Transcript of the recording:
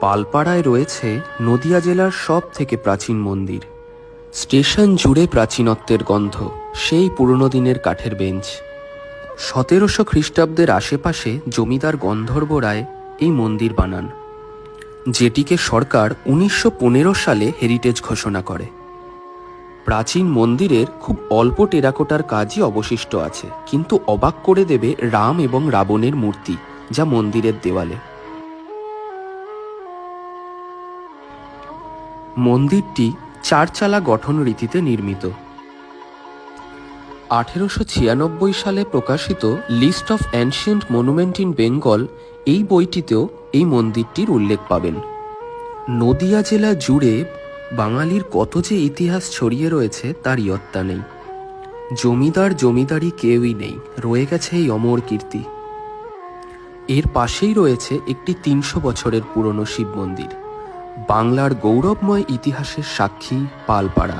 পালপাড়ায় রয়েছে নদিয়া জেলার সব থেকে প্রাচীন মন্দির। স্টেশন জুড়ে প্রাচীনত্বের গন্ধ, সেই পুরনো দিনের কাঠের বেঞ্চ। 1700 খ্রিস্টাব্দের আশেপাশে জমিদার গন্ধর্ব রায় এই মন্দির বানান, যেটিকে সরকার 1915 সালে হেরিটেজ ঘোষণা করে। প্রাচীন মন্দিরের খুব অল্প টেরাকোটার কাজই অবশিষ্ট আছে, কিন্তু অবাক করে দেবে রাম এবং রাবণের মূর্তি, যা মন্দিরের দেওয়ালে। মন্দিরটি চারচালা গঠন রীতিতে নির্মিত। 1896 সালে প্রকাশিত list of ancient monument in Bengal এই বইটিতেও এই মন্দিরটির উল্লেখ পাবেন। নদিয়া জেলা জুড়ে বাঙালির কত যে ইতিহাস ছড়িয়ে রয়েছে তার ইয়ত্তা নেই। জমিদার জমিদারি কেউই নেই, রয়ে গেছে এই অমর কীর্তি। এর পাশেই রয়েছে একটি 300 বছরের পুরনো শিব মন্দির, বাংলার গৌরবময় ইতিহাসের সাক্ষী পালপাড়া।